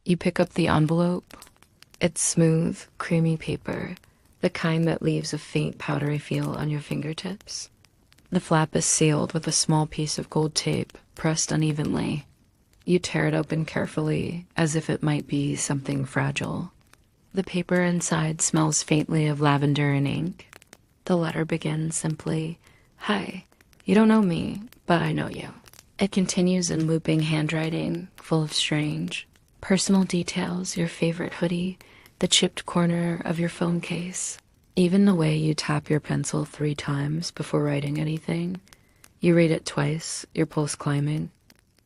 You pick up the envelope. It's smooth, creamy paper, the kind that leaves a faint powdery feel on your fingertips. The flap is sealed with a small piece of gold tape pressed unevenly. You tear it open carefully, as if it might be something fragile. The paper inside smells faintly of lavender and ink. The letter begins simply, "Hi, you don't know me, but I know you." It continues in looping handwriting, full of strange, personal details, your favorite hoodie, the chipped corner of your phone case, even the way you tap your pencil 3 times before writing anything. You read it twice, your pulse climbing.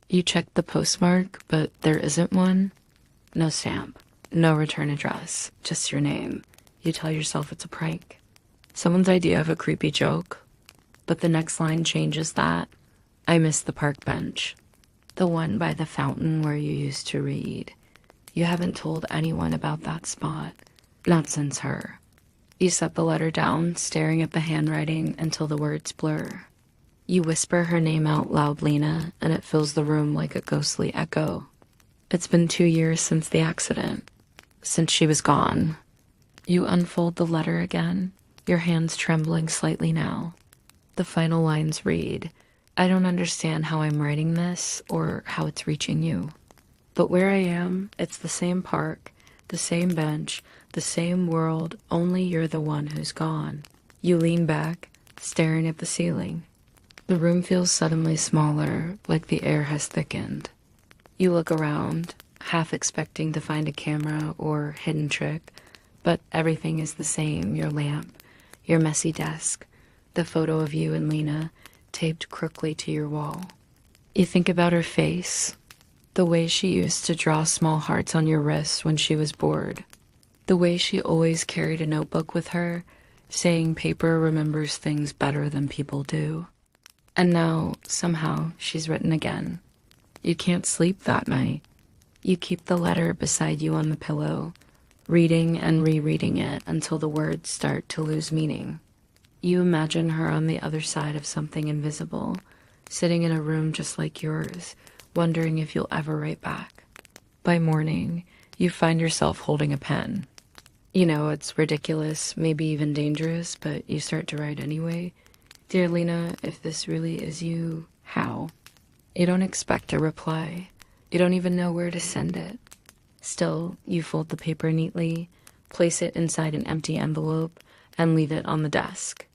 You check the postmark, but there isn't one. No stamp, no return address, just your name. You tell yourself it's a prank. Someone's idea of a creepy joke. But the next line changes that. "I miss the park bench. The one by the fountain where you used to read. You haven't told anyone about that spot. Not since her." You set the letter down, staring at the handwriting until the words blur. You whisper her name out loud, Lena, and it fills the room like a ghostly echo. It's been 2 years since the accident, since she was gone. You unfold the letter again, your hands trembling slightly now. The final lines read, "I don't understand how I'm writing this or how it's reaching you. But where I am, it's the same park, the same bench, the same world, only you're the one who's gone." You lean back, staring at the ceiling. The room feels suddenly smaller, like the air has thickened. You look around, half expecting to find a camera or hidden trick, but everything is the same: your lamp, your messy desk, the photo of you and Lena taped crookly to your wall. You think about her face, the way she used to draw small hearts on your wrists when she was bored, the way she always carried a notebook with her, saying paper remembers things better than people do. And now, somehow, she's written again. You can't sleep that night. You keep the letter beside you on the pillow, reading and rereading it until the words start to lose meaning. You imagine her on the other side of something invisible, sitting in a room just like yours, wondering if you'll ever write back. By morning, you find yourself holding a pen. You know, it's ridiculous, maybe even dangerous, but you start to write anyway. "Dear Lena, if this really is you, how?" You don't expect a reply. You don't even know where to send it. Still, you fold the paper neatly, place it inside an empty envelope, and leave it on the desk.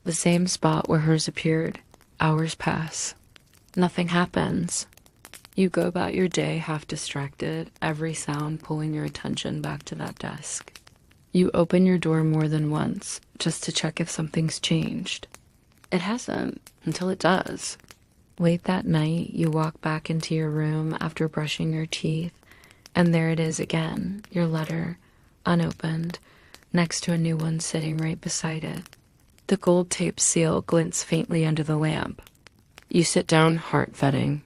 The same spot where hers appeared. Hours pass. Nothing happens. You go about your day half distracted, every sound pulling your attention back to that desk. You open your door more than once, just to check if something's changed. It hasn't, until it does. Late that night, you walk back into your room after brushing your teeth, and there it is again, your letter, unopened, next to a new one sitting right beside it. The gold tape seal glints faintly under the lamp. You sit down, heart thudding.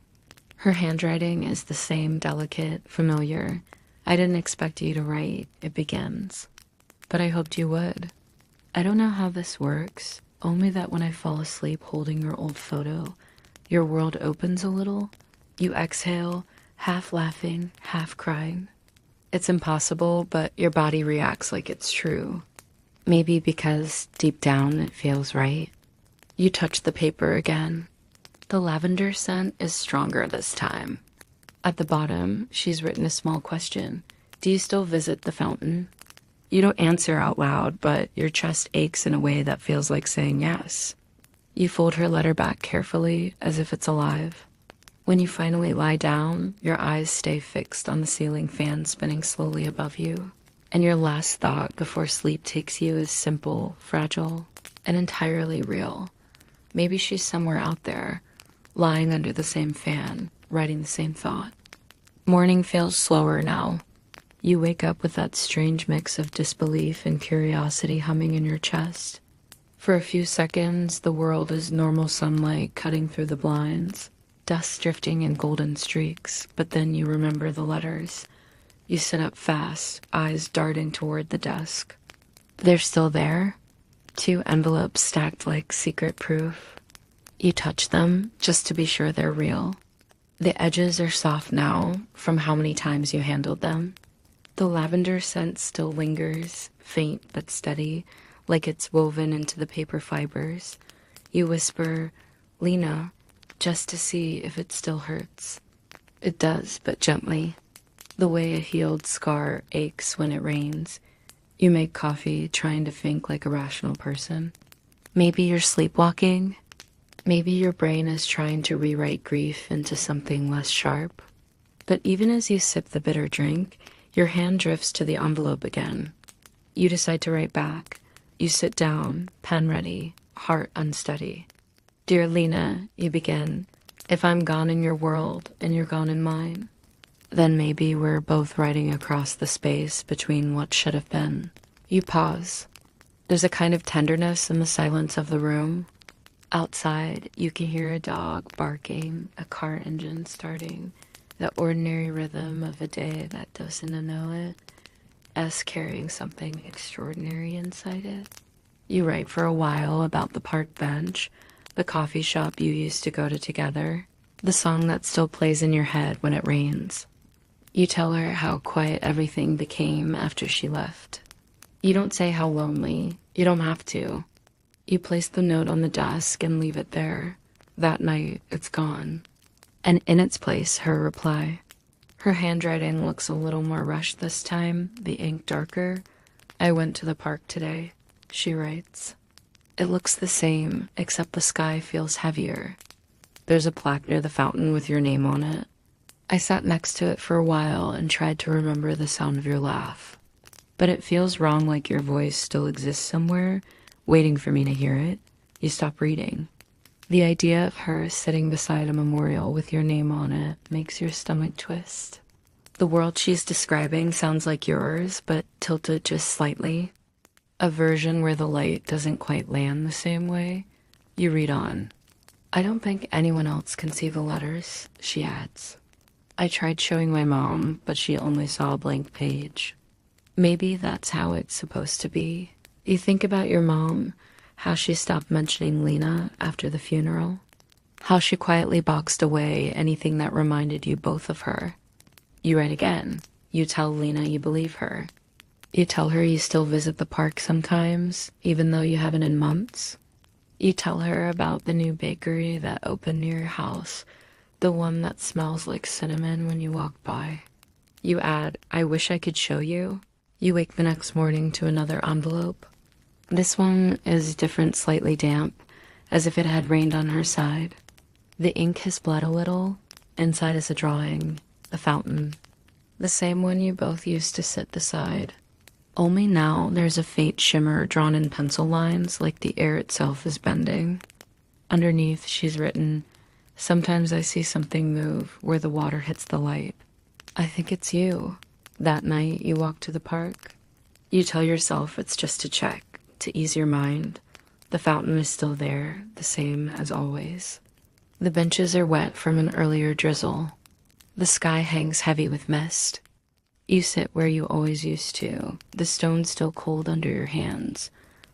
Her handwriting is the same, delicate, familiar. "I didn't expect you to write," it begins. "But I hoped you would. I don't know how this works, only that when I fall asleep holding your old photo, your world opens a little. You exhale, half laughing, half crying. It's impossible, but your body reacts like it's true. Maybe because deep down it feels right." You touch the paper again. The lavender scent is stronger this time. At the bottom, she's written a small question. "Do you still visit the fountain?" You don't answer out loud, but your chest aches in a way that feels like saying yes. You fold her letter back carefully, as if it's alive. When you finally lie down, your eyes stay fixed on the ceiling fan spinning slowly above you. And your last thought before sleep takes you is simple, fragile, and entirely real. Maybe she's somewhere out there, lying under the same fan, writing the same thought. Morning feels slower now. You wake up with that strange mix of disbelief and curiosity humming in your chest. For a few seconds, the world is normal sunlight cutting through the blinds, dust drifting in golden streaks, but then you remember the letters. You sit up fast, eyes darting toward the desk. They're still there, 2 envelopes stacked like secret proof. You touch them just to be sure they're real. The edges are soft now from how many times you handled them. The lavender scent still lingers, faint but steady, like it's woven into the paper fibers. You whisper, "Lena," just to see if it still hurts. It does, but gently. The way a healed scar aches when it rains. You make coffee, trying to think like a rational person. Maybe you're sleepwalking. Maybe your brain is trying to rewrite grief into something less sharp. But even as you sip the bitter drink, your hand drifts to the envelope again. You decide to write back. You sit down, pen ready, heart unsteady. "Dear Lena," you begin, "if I'm gone in your world and you're gone in mine, then maybe we're both writing across the space between what should have been." You pause. There's a kind of tenderness in the silence of the room. Outside, you can hear a dog barking, a car engine starting, the ordinary rhythm of a day that doesn't know it, as carrying something extraordinary inside it. You write for a while about the park bench, the coffee shop you used to go to together, the song that still plays in your head when it rains. You tell her how quiet everything became after she left. You don't say how lonely. You don't have to. You place the note on the desk and leave it there. That night, it's gone. And in its place, her reply. Her handwriting looks a little more rushed this time, the ink darker. "I went to the park today," she writes. It looks the same, except the sky feels heavier. There's a plaque near the fountain with your name on it. I sat next to it for a while and tried to remember the sound of your laugh. But it feels wrong, like your voice still exists somewhere, waiting for me to hear it. You stop reading. The idea of her sitting beside a memorial with your name on it makes your stomach twist. The world she's describing sounds like yours, but tilted just slightly. A version where the light doesn't quite land the same way. You read on. "I don't think anyone else can see the letters," she adds. "I tried showing my mom, but she only saw a blank page." Maybe that's how it's supposed to be. You think about your mom, how she stopped mentioning Lena after the funeral, how she quietly boxed away anything that reminded you both of her. You write again. You tell Lena you believe her. You tell her you still visit the park sometimes, even though you haven't in months. You tell her about the new bakery that opened near your house, the one that smells like cinnamon when you walk by. You add, "I wish I could show you." You wake the next morning to another envelope. This one is different, slightly damp, as if it had rained on her side. The ink has bled a little. Inside is a drawing, a fountain. The same one you both used to sit beside. Only now there's a faint shimmer drawn in pencil lines, like the air itself is bending. Underneath, she's written, "Sometimes I see something move where the water hits the light. I think it's you." That night you walk to the park. You tell yourself it's just a check, to ease your mind. The fountain is still there, the same as always. The benches are wet from an earlier drizzle. The sky hangs heavy with mist. You sit where you always used to, the stone still cold under your hands.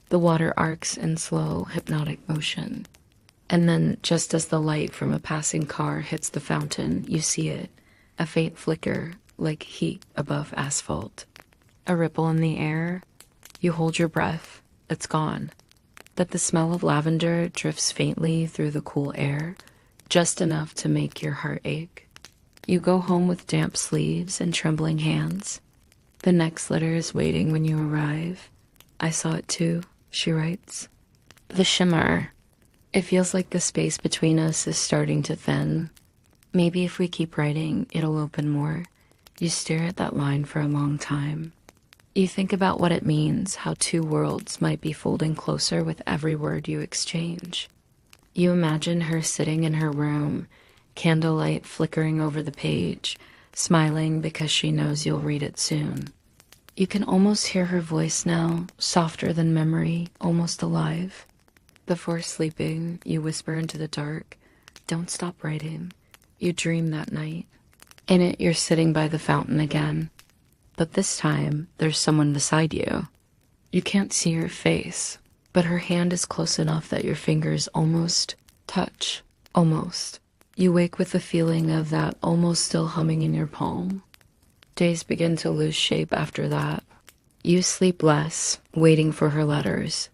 The water arcs in slow, hypnotic motion. And then, just as the light from a passing car hits the fountain, you see it, a faint flicker, like heat above asphalt. A ripple in the air. You hold your breath. It's gone. But the smell of lavender drifts faintly through the cool air, just enough to make your heart ache. You go home with damp sleeves and trembling hands. The next letter is waiting when you arrive. "I saw it too," she writes. The shimmer. It feels like the space between us is starting to thin. Maybe if we keep writing, it'll open more. You stare at that line for a long time. You think about what it means, how two worlds might be folding closer with every word you exchange. You imagine her sitting in her room, candlelight flickering over the page, smiling because she knows you'll read it soon. You can almost hear her voice now, softer than memory, almost alive. Before sleeping, you whisper into the dark, "Don't stop writing." You dream that night. In it, you're sitting by the fountain again. But this time, there's someone beside you. You can't see her face, but her hand is close enough that your fingers almost touch. Almost. You wake with the feeling of that almost still humming in your palm. Days begin to lose shape after that. You sleep less, waiting for her letters.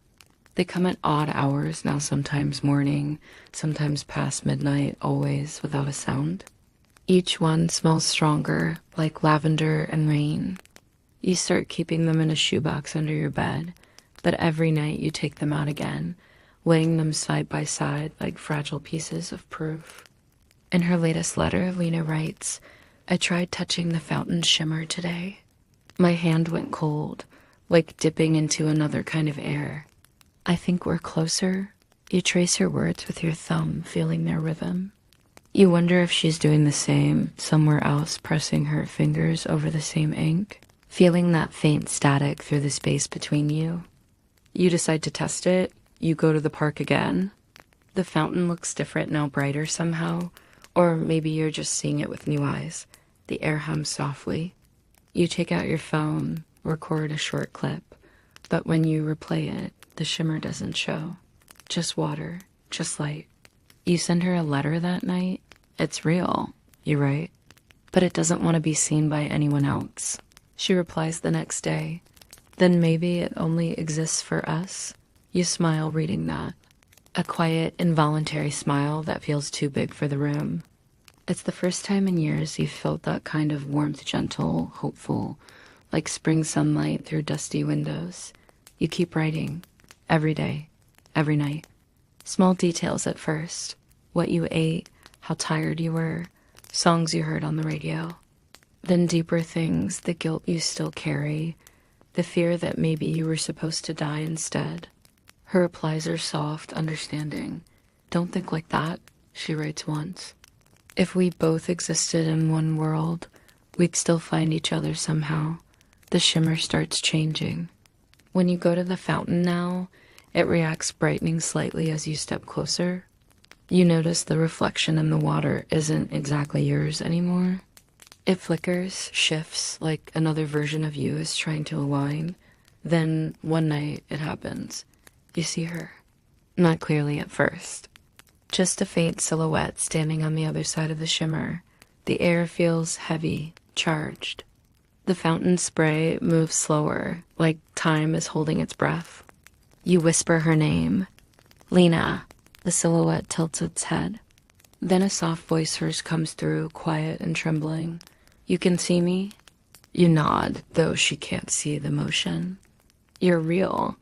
They come at odd hours now, sometimes morning, sometimes past midnight, always without a sound. Each one smells stronger, like lavender and rain. You start keeping them in a shoebox under your bed, but every night you take them out again, laying them side by side like fragile pieces of proof. In her latest letter, Lena writes, "I tried touching the fountain shimmer today. My hand went cold, like dipping into another kind of air. I think we're closer." You trace her words with your thumb, feeling their rhythm. You wonder if she's doing the same, somewhere else, pressing her fingers over the same ink, feeling that faint static through the space between you. You decide to test it. You go to the park again. The fountain looks different now, brighter somehow, or maybe you're just seeing it with new eyes. The air hums softly. You take out your phone, record a short clip, but when you replay it, the shimmer doesn't show. Just water, just light. You send her a letter that night. It's real, you write, but it doesn't want to be seen by anyone else. She replies the next day. Then maybe it only exists for us. You smile reading that. A quiet, involuntary smile that feels too big for the room. It's the first time in years you've felt that kind of warmth, gentle, hopeful, like spring sunlight through dusty windows. You keep writing. Every day. Every night. Small details at first. What you ate, how tired you were, songs you heard on the radio. Then deeper things, the guilt you still carry, the fear that maybe you were supposed to die instead. Her replies are soft, understanding. "Don't think like that," she writes once. "If we both existed in one world, we'd still find each other somehow." The shimmer starts changing. When you go to the fountain now, it reacts brightening slightly as you step closer. You notice the reflection in the water isn't exactly yours anymore. It flickers, shifts, like another version of you is trying to align. Then, one night, it happens. You see her. Not clearly at first. Just a faint silhouette standing on the other side of the shimmer. The air feels heavy, charged. The fountain spray moves slower, like time is holding its breath. You whisper her name. "Lena." The silhouette tilts its head. Then a soft voice first comes through, quiet and trembling. "You can see me?" You nod, though she can't see the motion. "You're real."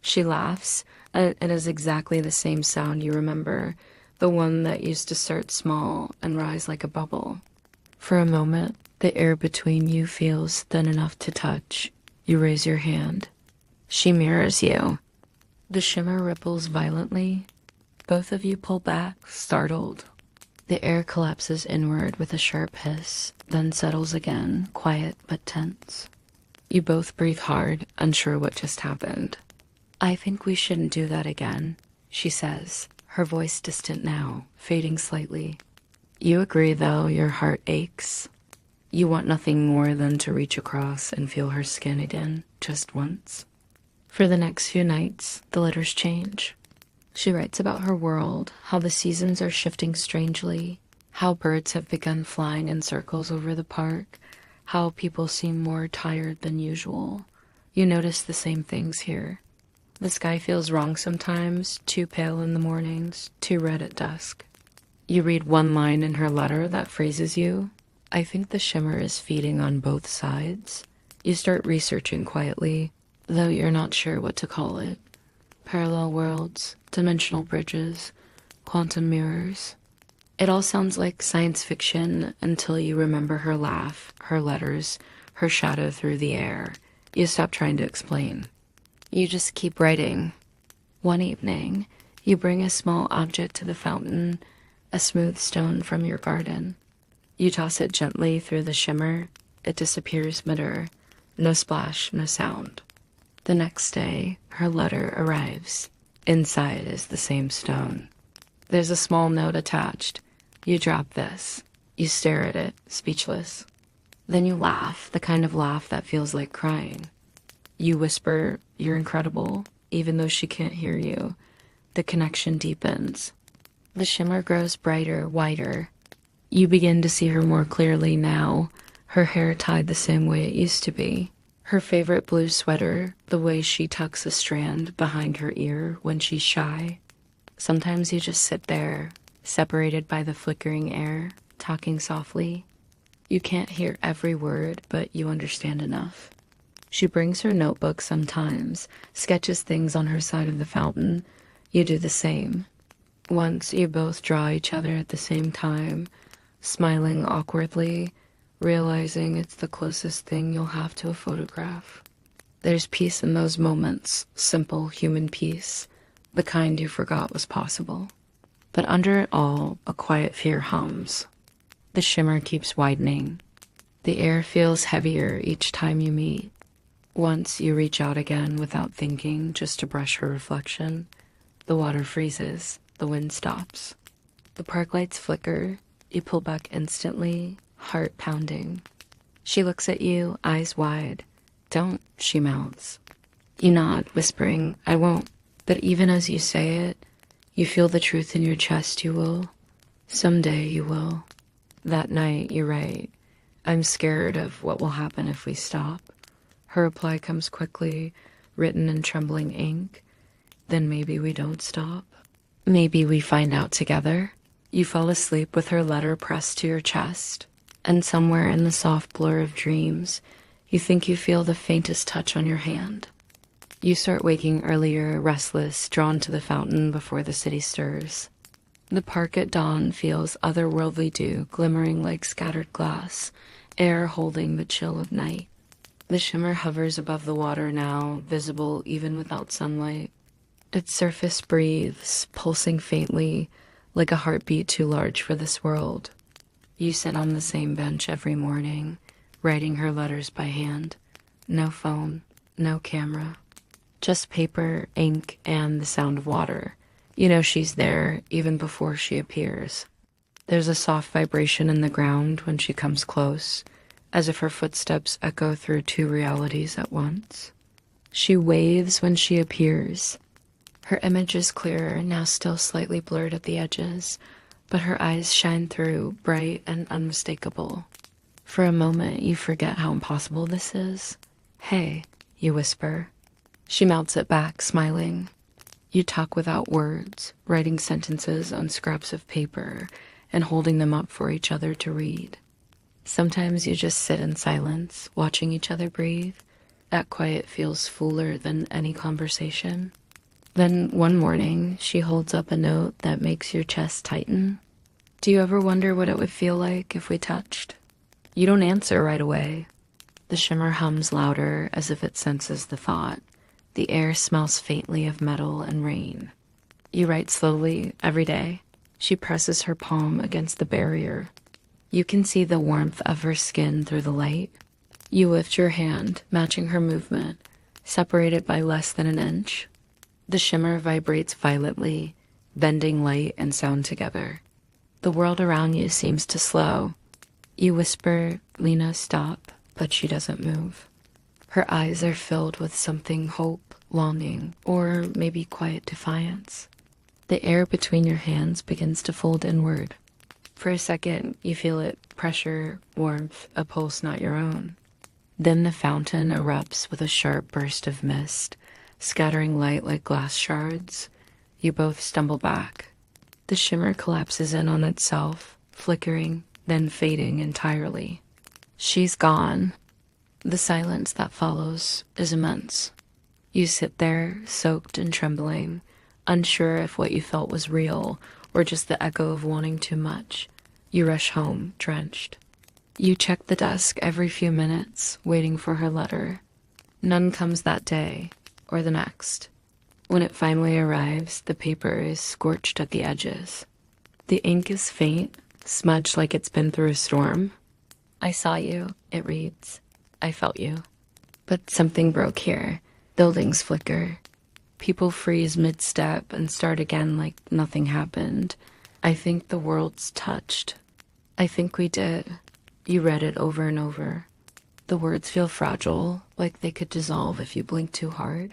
She laughs. It is exactly the same sound you remember, the one that used to start small and rise like a bubble. For a moment, the air between you feels thin enough to touch. You raise your hand. She mirrors you. The shimmer ripples violently. Both of you pull back, startled. The air collapses inward with a sharp hiss, then settles again, quiet but tense. You both breathe hard, unsure what just happened. "I think we shouldn't do that again," she says, her voice distant now, fading slightly. You agree, though, your heart aches. You want nothing more than to reach across and feel her skin again, just once. For the next few nights, the letters change. She writes about her world, how the seasons are shifting strangely, how birds have begun flying in circles over the park, how people seem more tired than usual. You notice the same things here. The sky feels wrong sometimes, too pale in the mornings, too red at dusk. You read one line in her letter that phrases you. "I think the shimmer is feeding on both sides." You start researching quietly, though you're not sure what to call it. Parallel worlds, dimensional bridges, quantum mirrors. It all sounds like science fiction until you remember her laugh, her letters, her shadow through the air. You stop trying to explain. You just keep writing. One evening, you bring a small object to the fountain, a smooth stone from your garden. You toss it gently through the shimmer. It disappears mid-air. No splash, no sound. The next day, her letter arrives. Inside is the same stone. There's a small note attached. You drop this. You stare at it, speechless. Then you laugh, the kind of laugh that feels like crying. You whisper, "You're incredible," even though she can't hear you. The connection deepens. The shimmer grows brighter, whiter. You begin to see her more clearly now, her hair tied the same way it used to be. Her favorite blue sweater, the way she tucks a strand behind her ear when she's shy. Sometimes you just sit there, separated by the flickering air, talking softly. You can't hear every word, but you understand enough. She brings her notebook sometimes, sketches things on her side of the fountain. You do the same. Once you both draw each other at the same time, smiling awkwardly, realizing it's the closest thing you'll have to a photograph. There's peace in those moments, simple human peace, the kind you forgot was possible. But under it all, a quiet fear hums. The shimmer keeps widening. The air feels heavier each time you meet. Once you reach out again without thinking, just to brush her reflection, the water freezes, the wind stops. The park lights flicker, you pull back instantly, heart pounding. She looks at you, eyes wide. "Don't," she mouths. You nod, whispering, "I won't." But even as you say it, you feel the truth in your chest. You will. Someday you will. That night, you write, "I'm scared of what will happen if we stop." Her reply comes quickly, written in trembling ink. "Then maybe we don't stop. Maybe we find out together." You fall asleep with her letter pressed to your chest, and somewhere in the soft blur of dreams, you think you feel the faintest touch on your hand. You start waking earlier, restless, drawn to the fountain before the city stirs. The park at dawn feels otherworldly dew glimmering like scattered glass, air holding the chill of night. The shimmer hovers above the water now, visible even without sunlight. Its surface breathes, pulsing faintly, like a heartbeat too large for this world. You sit on the same bench every morning, writing her letters by hand. No phone, no camera. Just paper, ink, and the sound of water. You know she's there, even before she appears. There's a soft vibration in the ground when she comes close, as if her footsteps echo through two realities at once. She waves when she appears. Her image is clearer, now still slightly blurred at the edges, but her eyes shine through, bright and unmistakable. For a moment, you forget how impossible this is. "Hey," you whisper. She mouths it back, smiling. You talk without words, writing sentences on scraps of paper and holding them up for each other to read. Sometimes you just sit in silence, watching each other breathe. That quiet feels fuller than any conversation. Then one morning, she holds up a note that makes your chest tighten. "Do you ever wonder what it would feel like if we touched?" You don't answer right away. The shimmer hums louder as if it senses the thought. The air smells faintly of metal and rain. You write slowly, every day. She presses her palm against the barrier. You can see the warmth of her skin through the light. You lift your hand, matching her movement, separated by less than an inch. The shimmer vibrates violently, bending light and sound together. The world around you seems to slow. You whisper, "Lena, stop," but she doesn't move. Her eyes are filled with something hope, longing, or maybe quiet defiance. The air between your hands begins to fold inward. For a second, you feel it, pressure, warmth, a pulse not your own. Then the fountain erupts with a sharp burst of mist, scattering light like glass shards. You both stumble back. The shimmer collapses in on itself, flickering, then fading entirely. She's gone. The silence that follows is immense. You sit there, soaked and trembling, unsure if what you felt was real or just the echo of wanting too much. You rush home, drenched. You check the desk every few minutes, waiting for her letter. None comes that day, or the next. When it finally arrives, the paper is scorched at the edges. The ink is faint, smudged like it's been through a storm. "I saw you," it reads. "I felt you." But something broke here. Buildings flicker. People freeze mid-step and start again like nothing happened. "I think the world's touched." "I think we did." You read it over and over. The words feel fragile, like they could dissolve if you blink too hard.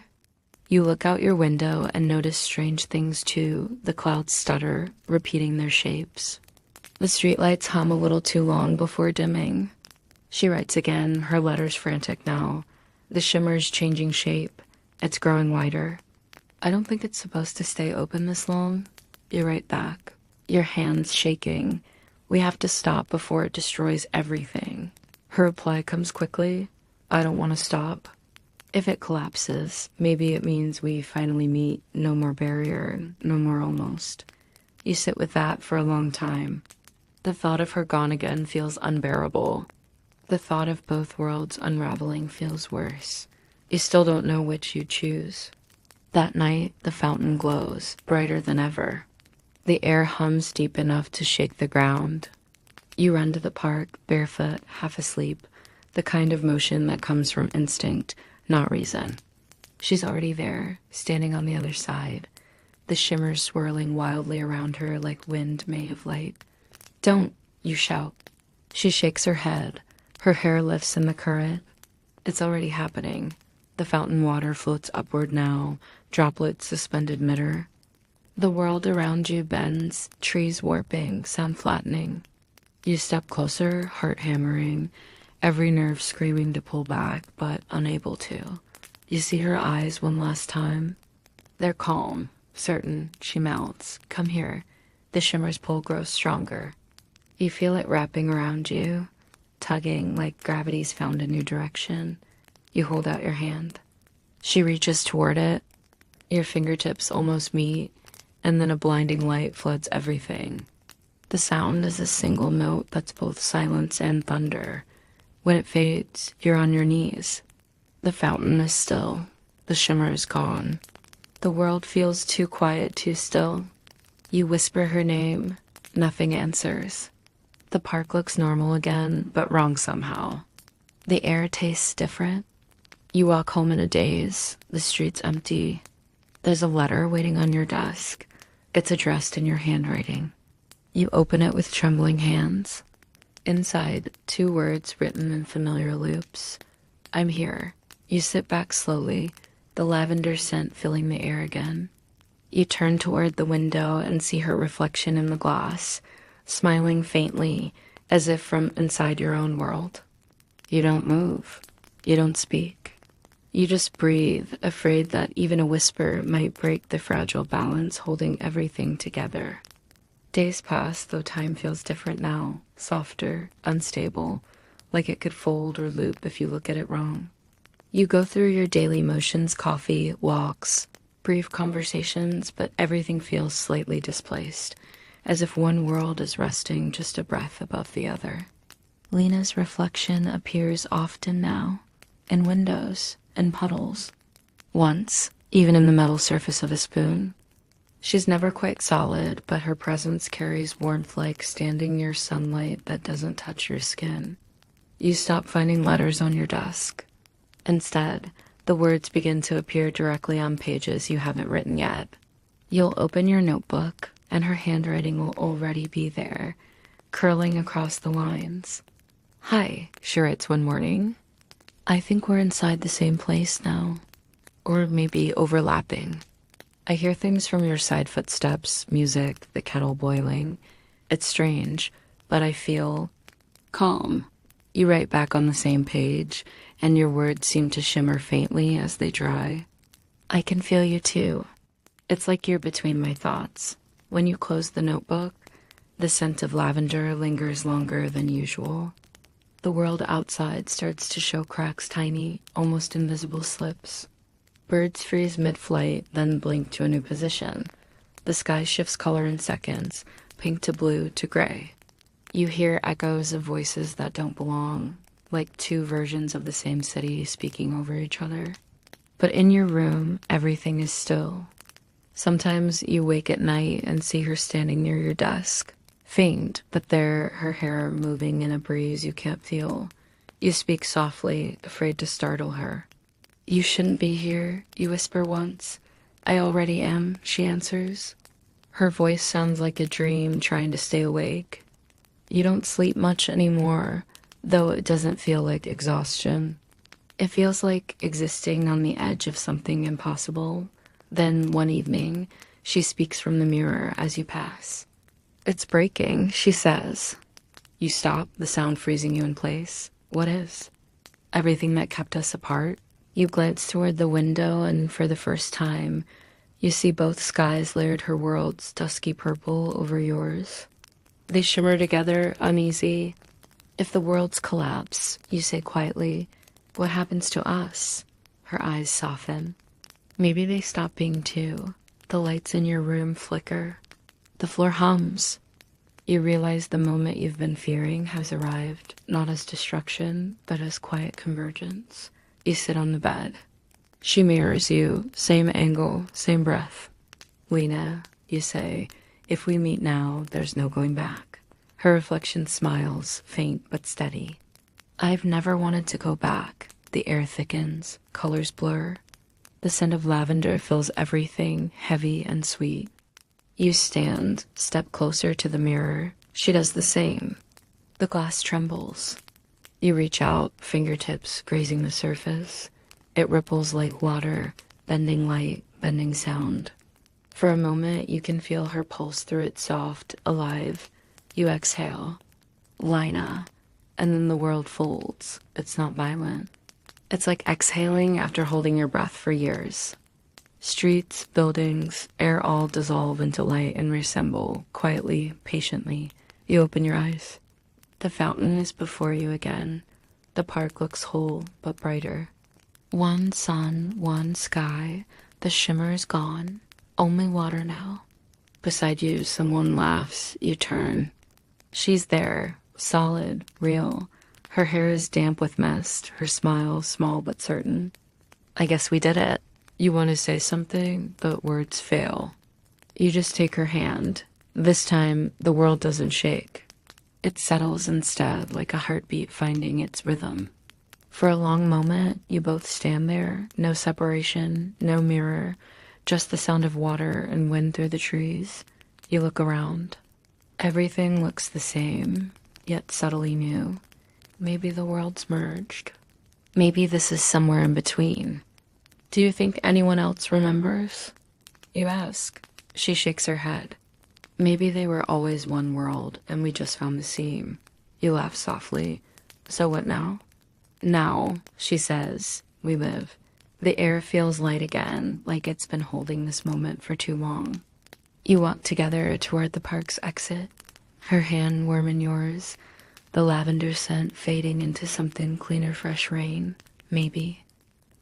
You look out your window and notice strange things too. The clouds stutter, repeating their shapes. The streetlights hum a little too long before dimming. She writes again, her letters frantic now. The shimmer's changing shape. It's growing wider. I don't think it's supposed to stay open this long. You write back, your hands shaking. We have to stop before it destroys everything. Her reply comes quickly. I don't want to stop. If it collapses, maybe it means we finally meet. No more barrier, no more almost. You sit with that for a long time. The thought of her gone again feels unbearable. The thought of both worlds unraveling feels worse. You still don't know which you choose. That night, the fountain glows, brighter than ever. The air hums deep enough to shake the ground. You run to the park, barefoot, half asleep, the kind of motion that comes from instinct, not reason. She's already there, standing on the other side, the shimmer swirling wildly around her like wind made of light. Don't, you shout. She shakes her head. Her hair lifts in the current. It's already happening. The fountain water floats upward now, droplets suspended mid-air. The world around you bends, trees warping, sound flattening. You step closer, heart hammering, every nerve screaming to pull back, but unable to. You see her eyes one last time. They're calm, certain. She mouths, come here. The shimmer's pull grows stronger. You feel it wrapping around you, tugging like gravity's found a new direction. You hold out your hand. She reaches toward it. Your fingertips almost meet, and then a blinding light floods everything. The sound is a single note that's both silence and thunder. When it fades, you're on your knees. The fountain is still. The shimmer is gone. The world feels too quiet, too still. You whisper her name. Nothing answers. The park looks normal again, but wrong somehow. The air tastes different. You walk home in a daze. The street's empty. There's a letter waiting on your desk. It's addressed in your handwriting. You open it with trembling hands. Inside, 2 words written in familiar loops. I'm here. You sit back slowly, the lavender scent filling the air again. You turn toward the window and see her reflection in the glass, smiling faintly, as if from inside your own world. You don't move. You don't speak. You just breathe, afraid that even a whisper might break the fragile balance holding everything together. Days pass, though time feels different now, softer, unstable, like it could fold or loop if you look at it wrong. You go through your daily motions, coffee, walks, brief conversations, but everything feels slightly displaced, as if one world is resting just a breath above the other. Lena's reflection appears often now, in windows, in puddles. Once, even in the metal surface of a spoon. She's never quite solid, but her presence carries warmth like standing near sunlight that doesn't touch your skin. You stop finding letters on your desk. Instead, the words begin to appear directly on pages you haven't written yet. You'll open your notebook, and her handwriting will already be there, curling across the lines. Hi, she writes one morning. I think we're inside the same place now. Or maybe overlapping. I hear things from your side footsteps, music, the kettle boiling. It's strange, but I feel calm. You write back on the same page, and your words seem to shimmer faintly as they dry. I can feel you too. It's like you're between my thoughts. When you close the notebook, the scent of lavender lingers longer than usual. The world outside starts to show cracks, tiny, almost invisible slips. Birds freeze mid-flight, then blink to a new position. The sky shifts color in seconds, pink to blue to gray. You hear echoes of voices that don't belong, like 2 versions of the same city speaking over each other. But in your room, everything is still. Sometimes you wake at night and see her standing near your desk. Faint, but there, her hair moving in a breeze you can't feel. You speak softly, afraid to startle her. You shouldn't be here, you whisper once. I already am, she answers. Her voice sounds like a dream trying to stay awake. You don't sleep much anymore, though it doesn't feel like exhaustion. It feels like existing on the edge of something impossible. Then one evening, she speaks from the mirror as you pass. "It's breaking," she says. You stop, the sound freezing you in place. What is? Everything that kept us apart? You glance toward the window, and for the first time, you see both skies layered her world's dusky purple over yours. They shimmer together, uneasy. "If the worlds collapse," you say quietly, "what happens to us?" Her eyes soften. Maybe they stop being two. The lights in your room flicker. The floor hums. You realize the moment you've been fearing has arrived, not as destruction, but as quiet convergence. You sit on the bed. She mirrors you, same angle, same breath. "Lena," you say, "if we meet now, there's no going back." Her reflection smiles, faint but steady. "I've never wanted to go back." The air thickens, colors blur. The scent of lavender fills everything, heavy and sweet. You stand, step closer to the mirror. She does the same. The glass trembles. You reach out, fingertips grazing the surface. It ripples like water, bending light, bending sound. For a moment, you can feel her pulse through it, soft, alive. You exhale. "Lina." And then the world folds. It's not violent. It's like exhaling after holding your breath for years. Streets, buildings, air all dissolve into light and reassemble, quietly, patiently. You open your eyes. The fountain is before you again. The park looks whole, but brighter. One sun, one sky. The shimmer is gone. Only water now. Beside you, someone laughs. You turn. She's there, solid, real. Her hair is damp with mist, her smile small but certain. "I guess we did it." You want to say something, but words fail. You just take her hand. This time, the world doesn't shake. It settles instead, like a heartbeat finding its rhythm. For a long moment, you both stand there, no separation, no mirror, just the sound of water and wind through the trees. You look around. Everything looks the same, yet subtly new. Maybe the world's merged. Maybe this is somewhere in between. "Do you think anyone else remembers?" You ask. She shakes her head. "Maybe they were always one world, and we just found the seam." You laugh softly. "So what now?" "Now," she says, "we live." The air feels light again, like it's been holding this moment for too long. You walk together toward the park's exit, her hand warm in yours, the lavender scent fading into something cleaner, fresh rain, maybe.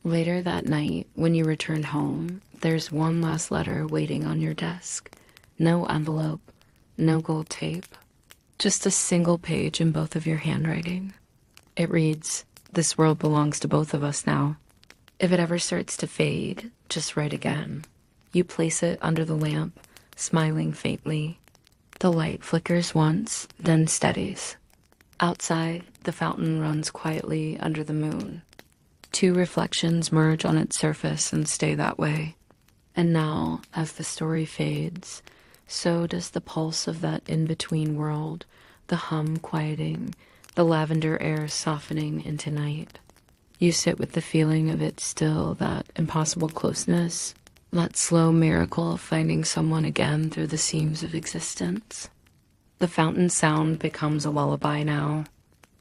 Later that night, when you return home, there's one last letter waiting on your desk. No envelope, no gold tape, just a single page in both of your handwriting. It reads, "This world belongs to both of us now. If it ever starts to fade, just write again." You place it under the lamp, smiling faintly. The light flickers once, then steadies. Outside, the fountain runs quietly under the moon. Two reflections merge on its surface and stay that way. And now, as the story fades, so does the pulse of that in-between world, the hum quieting, the lavender air softening into night. You sit with the feeling of it still, that impossible closeness, that slow miracle of finding someone again through the seams of existence. The fountain sound becomes a lullaby now.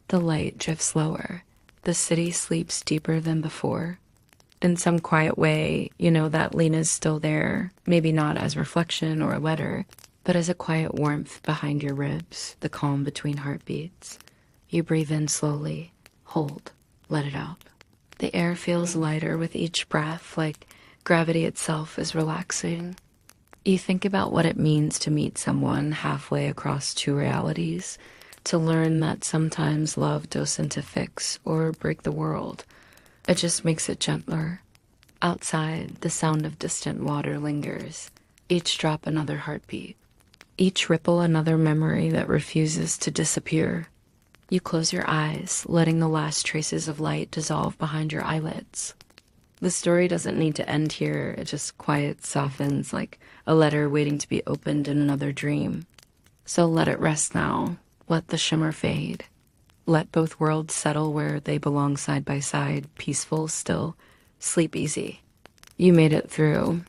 The light drifts lower. The city sleeps deeper than before. In some quiet way, you know that Lena's still there, maybe not as reflection or a letter, but as a quiet warmth behind your ribs, the calm between heartbeats. You breathe in slowly, hold, let it out. The air feels lighter with each breath, like gravity itself is relaxing. You think about what it means to meet someone halfway across two realities, to learn that sometimes love doesn't fix or break the world. It just makes it gentler. Outside, the sound of distant water lingers, each drop another heartbeat, each ripple another memory that refuses to disappear. You close your eyes, letting the last traces of light dissolve behind your eyelids. The story doesn't need to end here. It just quiet softens like a letter waiting to be opened in another dream. So let it rest now. Let the shimmer fade. Let both worlds settle where they belong side by side, peaceful, still. Sleep easy. You made it through.